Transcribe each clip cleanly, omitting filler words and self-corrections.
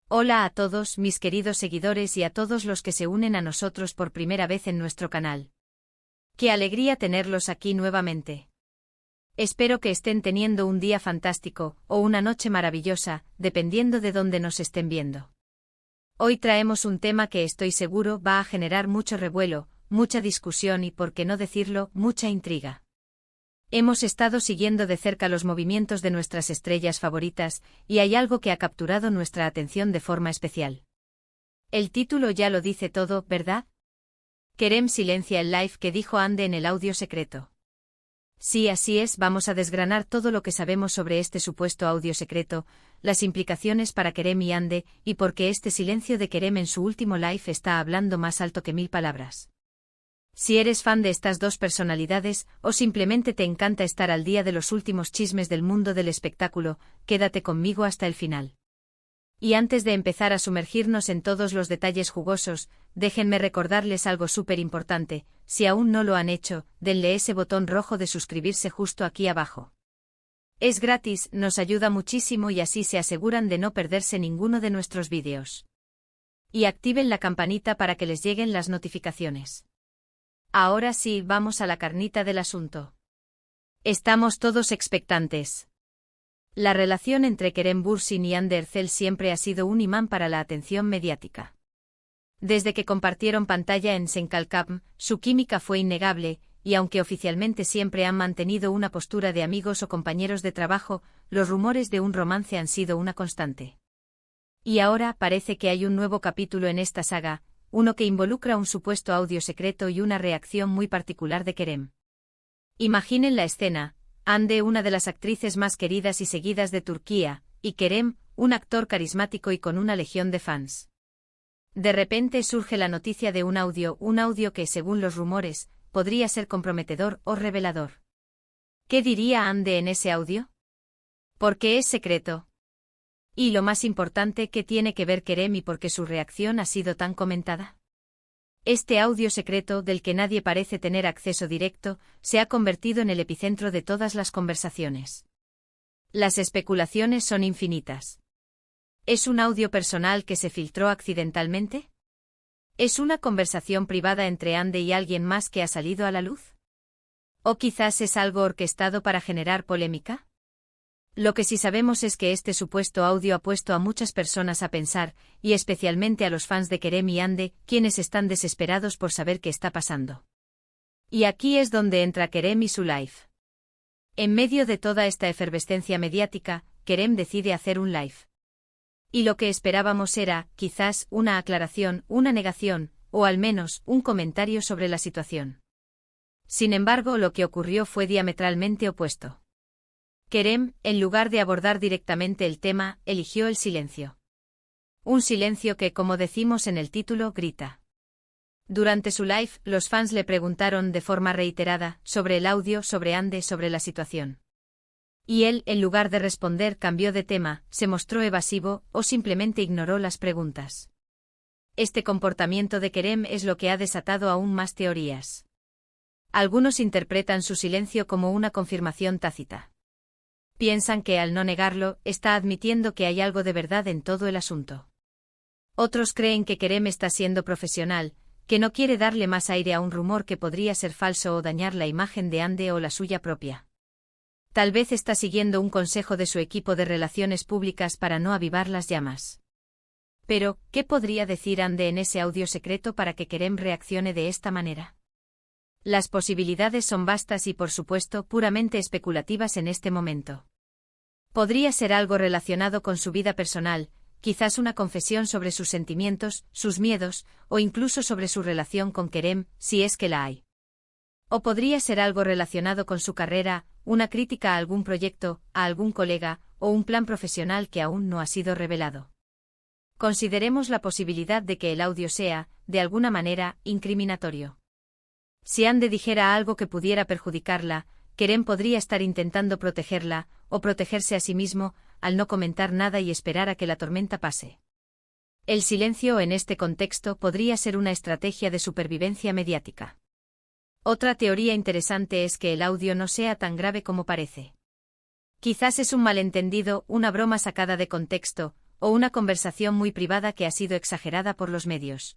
Hola a todos mis queridos seguidores y a todos los que se unen a nosotros por primera vez en nuestro canal. ¡Qué alegría tenerlos aquí nuevamente! Espero que estén teniendo un día fantástico, o una noche maravillosa, dependiendo de dónde nos estén viendo. Hoy traemos un tema que estoy seguro va a generar mucho revuelo, mucha discusión y, por qué no decirlo, mucha intriga. Hemos estado siguiendo de cerca los movimientos de nuestras estrellas favoritas, y hay algo que ha capturado nuestra atención de forma especial. El título ya lo dice todo, ¿verdad? Kerem silencia el live que dijo Ande en el audio secreto. Sí, así es, vamos a desgranar todo lo que sabemos sobre este supuesto audio secreto, las implicaciones para Kerem y Ande, y por qué este silencio de Kerem en su último live está hablando más alto que 1000 palabras. Si eres fan de estas dos personalidades, o simplemente te encanta estar al día de los últimos chismes del mundo del espectáculo, quédate conmigo hasta el final. Y antes de empezar a sumergirnos en todos los detalles jugosos, déjenme recordarles algo súper importante: si aún no lo han hecho, denle ese botón rojo de suscribirse justo aquí abajo. Es gratis, nos ayuda muchísimo y así se aseguran de no perderse ninguno de nuestros vídeos. Y activen la campanita para que les lleguen las notificaciones. Ahora sí, vamos a la carnita del asunto. Estamos todos expectantes. La relación entre Kerem Bürsin y Hande Erçel siempre ha sido un imán para la atención mediática. Desde que compartieron pantalla en Senkalkam, su química fue innegable, y aunque oficialmente siempre han mantenido una postura de amigos o compañeros de trabajo, los rumores de un romance han sido una constante. Y ahora parece que hay un nuevo capítulo en esta saga, uno que involucra un supuesto audio secreto y una reacción muy particular de Kerem. Imaginen la escena: Hande, una de las actrices más queridas y seguidas de Turquía, y Kerem, un actor carismático y con una legión de fans. De repente surge la noticia de un audio que, según los rumores, podría ser comprometedor o revelador. ¿Qué diría Hande en ese audio? ¿Por qué es secreto? Y lo más importante, ¿qué tiene que ver Kerem y por qué su reacción ha sido tan comentada? Este audio secreto, del que nadie parece tener acceso directo, se ha convertido en el epicentro de todas las conversaciones. Las especulaciones son infinitas. ¿Es un audio personal que se filtró accidentalmente? ¿Es una conversación privada entre Hande y alguien más que ha salido a la luz? ¿O quizás es algo orquestado para generar polémica? Lo que sí sabemos es que este supuesto audio ha puesto a muchas personas a pensar, y especialmente a los fans de Kerem y Hande, quienes están desesperados por saber qué está pasando. Y aquí es donde entra Kerem y su live. En medio de toda esta efervescencia mediática, Kerem decide hacer un live. Y lo que esperábamos era, quizás, una aclaración, una negación, o al menos, un comentario sobre la situación. Sin embargo, lo que ocurrió fue diametralmente opuesto. Kerem, en lugar de abordar directamente el tema, eligió el silencio. Un silencio que, como decimos en el título, grita. Durante su live, los fans le preguntaron de forma reiterada sobre el audio, sobre Hande, sobre la situación. Y él, en lugar de responder, cambió de tema, se mostró evasivo, o simplemente ignoró las preguntas. Este comportamiento de Kerem es lo que ha desatado aún más teorías. Algunos interpretan su silencio como una confirmación tácita. Piensan que, al no negarlo, está admitiendo que hay algo de verdad en todo el asunto. Otros creen que Kerem está siendo profesional, que no quiere darle más aire a un rumor que podría ser falso o dañar la imagen de Hande o la suya propia. Tal vez está siguiendo un consejo de su equipo de relaciones públicas para no avivar las llamas. Pero, ¿qué podría decir Hande en ese audio secreto para que Kerem reaccione de esta manera? Las posibilidades son vastas y, por supuesto, puramente especulativas en este momento. Podría ser algo relacionado con su vida personal, quizás una confesión sobre sus sentimientos, sus miedos, o incluso sobre su relación con Kerem, si es que la hay. O podría ser algo relacionado con su carrera, una crítica a algún proyecto, a algún colega, o un plan profesional que aún no ha sido revelado. Consideremos la posibilidad de que el audio sea, de alguna manera, incriminatorio. Si Hande dijera algo que pudiera perjudicarla, Kerem podría estar intentando protegerla, o protegerse a sí mismo, al no comentar nada y esperar a que la tormenta pase. El silencio en este contexto podría ser una estrategia de supervivencia mediática. Otra teoría interesante es que el audio no sea tan grave como parece. Quizás es un malentendido, una broma sacada de contexto, o una conversación muy privada que ha sido exagerada por los medios.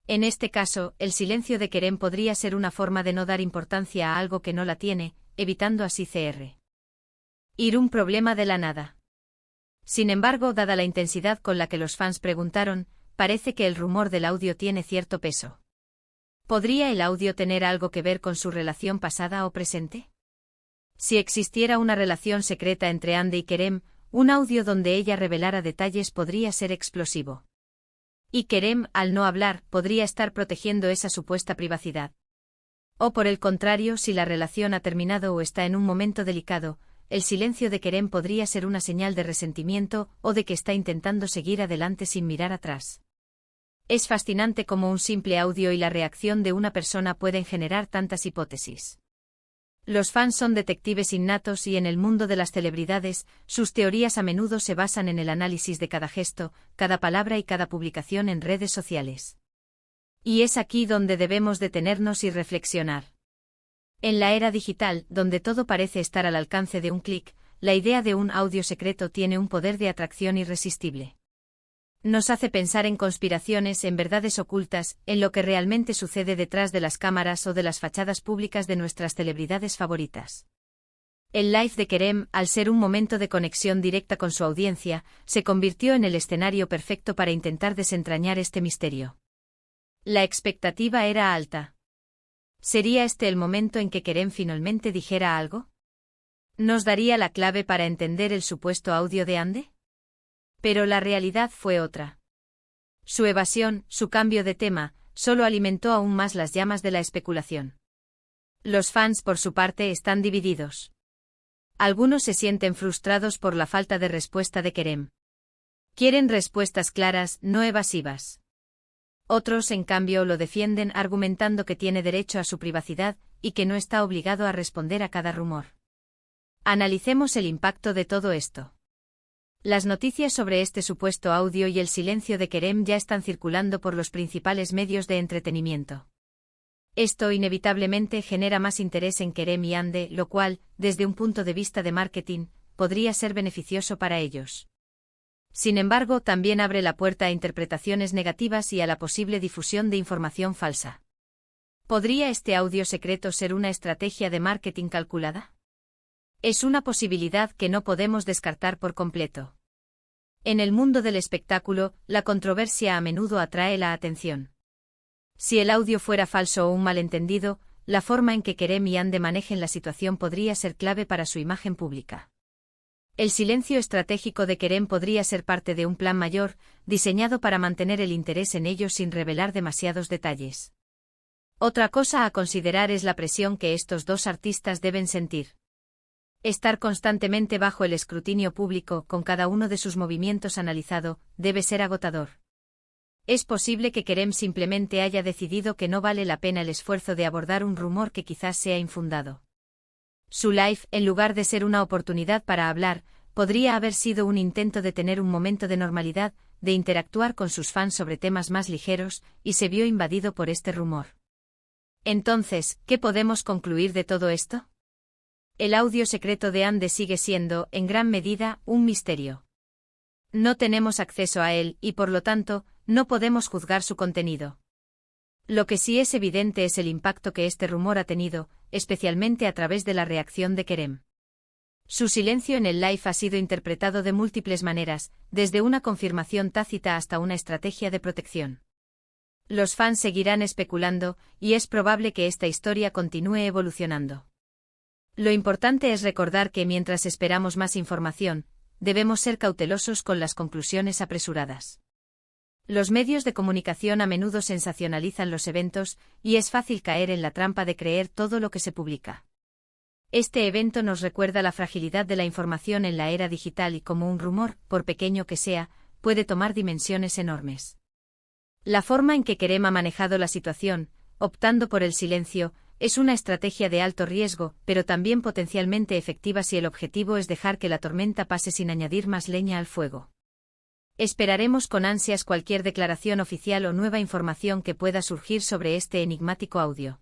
En este caso, el silencio de Kerem podría ser una forma de no dar importancia a algo que no la tiene, evitando así ir un problema de la nada. Sin embargo, dada la intensidad con la que los fans preguntaron, parece que el rumor del audio tiene cierto peso. ¿Podría el audio tener algo que ver con su relación pasada o presente? Si existiera una relación secreta entre Hande y Kerem, un audio donde ella revelara detalles podría ser explosivo. Y Kerem, al no hablar, podría estar protegiendo esa supuesta privacidad. O por el contrario, si la relación ha terminado o está en un momento delicado, el silencio de Kerem podría ser una señal de resentimiento o de que está intentando seguir adelante sin mirar atrás. Es fascinante cómo un simple audio y la reacción de una persona pueden generar tantas hipótesis. Los fans son detectives innatos y en el mundo de las celebridades, sus teorías a menudo se basan en el análisis de cada gesto, cada palabra y cada publicación en redes sociales. Y es aquí donde debemos detenernos y reflexionar. En la era digital, donde todo parece estar al alcance de un clic, la idea de un audio secreto tiene un poder de atracción irresistible. Nos hace pensar en conspiraciones, en verdades ocultas, en lo que realmente sucede detrás de las cámaras o de las fachadas públicas de nuestras celebridades favoritas. El live de Kerem, al ser un momento de conexión directa con su audiencia, se convirtió en el escenario perfecto para intentar desentrañar este misterio. La expectativa era alta. ¿Sería este el momento en que Kerem finalmente dijera algo? ¿Nos daría la clave para entender el supuesto audio de Hande? Pero la realidad fue otra. Su evasión, su cambio de tema, solo alimentó aún más las llamas de la especulación. Los fans, por su parte, están divididos. Algunos se sienten frustrados por la falta de respuesta de Kerem. Quieren respuestas claras, no evasivas. Otros, en cambio, lo defienden argumentando que tiene derecho a su privacidad y que no está obligado a responder a cada rumor. Analicemos el impacto de todo esto. Las noticias sobre este supuesto audio y el silencio de Kerem ya están circulando por los principales medios de entretenimiento. Esto inevitablemente genera más interés en Kerem y Hande, lo cual, desde un punto de vista de marketing, podría ser beneficioso para ellos. Sin embargo, también abre la puerta a interpretaciones negativas y a la posible difusión de información falsa. ¿Podría este audio secreto ser una estrategia de marketing calculada? Es una posibilidad que no podemos descartar por completo. En el mundo del espectáculo, la controversia a menudo atrae la atención. Si el audio fuera falso o un malentendido, la forma en que Kerem y Hande manejen la situación podría ser clave para su imagen pública. El silencio estratégico de Kerem podría ser parte de un plan mayor, diseñado para mantener el interés en ellos sin revelar demasiados detalles. Otra cosa a considerar es la presión que estos dos artistas deben sentir. Estar constantemente bajo el escrutinio público, con cada uno de sus movimientos analizado, debe ser agotador. Es posible que Kerem simplemente haya decidido que no vale la pena el esfuerzo de abordar un rumor que quizás sea infundado. Su live, en lugar de ser una oportunidad para hablar, podría haber sido un intento de tener un momento de normalidad, de interactuar con sus fans sobre temas más ligeros, y se vio invadido por este rumor. Entonces, ¿qué podemos concluir de todo esto? El audio secreto de Hande sigue siendo, en gran medida, un misterio. No tenemos acceso a él y, por lo tanto, no podemos juzgar su contenido. Lo que sí es evidente es el impacto que este rumor ha tenido, especialmente a través de la reacción de Kerem. Su silencio en el live ha sido interpretado de múltiples maneras, desde una confirmación tácita hasta una estrategia de protección. Los fans seguirán especulando, y es probable que esta historia continúe evolucionando. Lo importante es recordar que mientras esperamos más información, debemos ser cautelosos con las conclusiones apresuradas. Los medios de comunicación a menudo sensacionalizan los eventos, y es fácil caer en la trampa de creer todo lo que se publica. Este evento nos recuerda la fragilidad de la información en la era digital y cómo un rumor, por pequeño que sea, puede tomar dimensiones enormes. La forma en que Kerem ha manejado la situación, optando por el silencio, es una estrategia de alto riesgo, pero también potencialmente efectiva si el objetivo es dejar que la tormenta pase sin añadir más leña al fuego. Esperaremos con ansias cualquier declaración oficial o nueva información que pueda surgir sobre este enigmático audio.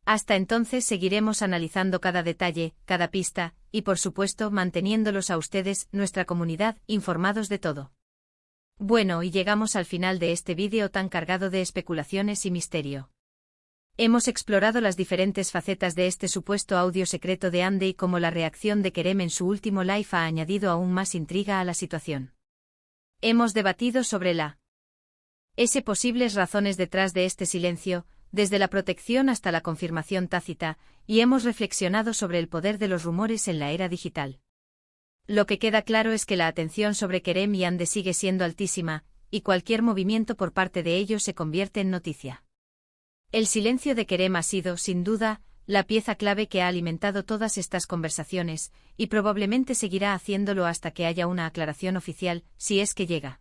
Hasta entonces seguiremos analizando cada detalle, cada pista, y por supuesto manteniéndolos a ustedes, nuestra comunidad, informados de todo. Bueno, y llegamos al final de este vídeo tan cargado de especulaciones y misterio. Hemos explorado las diferentes facetas de este supuesto audio secreto de Andy y cómo la reacción de Kerem en su último live ha añadido aún más intriga a la situación. Hemos debatido sobre posibles razones detrás de este silencio, desde la protección hasta la confirmación tácita, y hemos reflexionado sobre el poder de los rumores en la era digital. Lo que queda claro es que la atención sobre Kerem y Andy sigue siendo altísima, y cualquier movimiento por parte de ellos se convierte en noticia. El silencio de Kerem ha sido, sin duda, la pieza clave que ha alimentado todas estas conversaciones, y probablemente seguirá haciéndolo hasta que haya una aclaración oficial, si es que llega.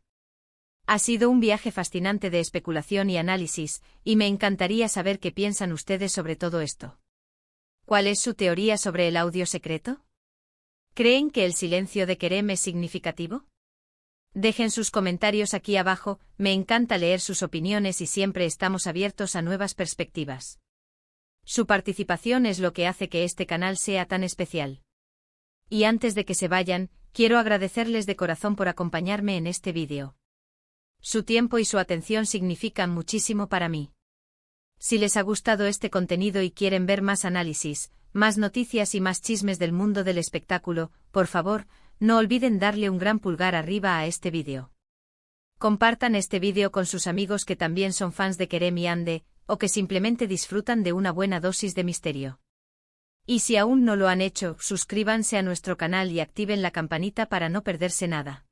Ha sido un viaje fascinante de especulación y análisis, y me encantaría saber qué piensan ustedes sobre todo esto. ¿Cuál es su teoría sobre el audio secreto? ¿Creen que el silencio de Kerem es significativo? Dejen sus comentarios aquí abajo, me encanta leer sus opiniones y siempre estamos abiertos a nuevas perspectivas. Su participación es lo que hace que este canal sea tan especial. Y antes de que se vayan, quiero agradecerles de corazón por acompañarme en este vídeo. Su tiempo y su atención significan muchísimo para mí. Si les ha gustado este contenido y quieren ver más análisis, más noticias y más chismes del mundo del espectáculo, por favor, no olviden darle un gran pulgar arriba a este vídeo. Compartan este vídeo con sus amigos que también son fans de Kerem y Andy, o que simplemente disfrutan de una buena dosis de misterio. Y si aún no lo han hecho, suscríbanse a nuestro canal y activen la campanita para no perderse nada.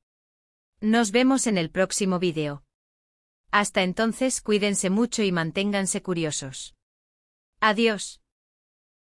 Nos vemos en el próximo vídeo. Hasta entonces, cuídense mucho y manténganse curiosos. Adiós.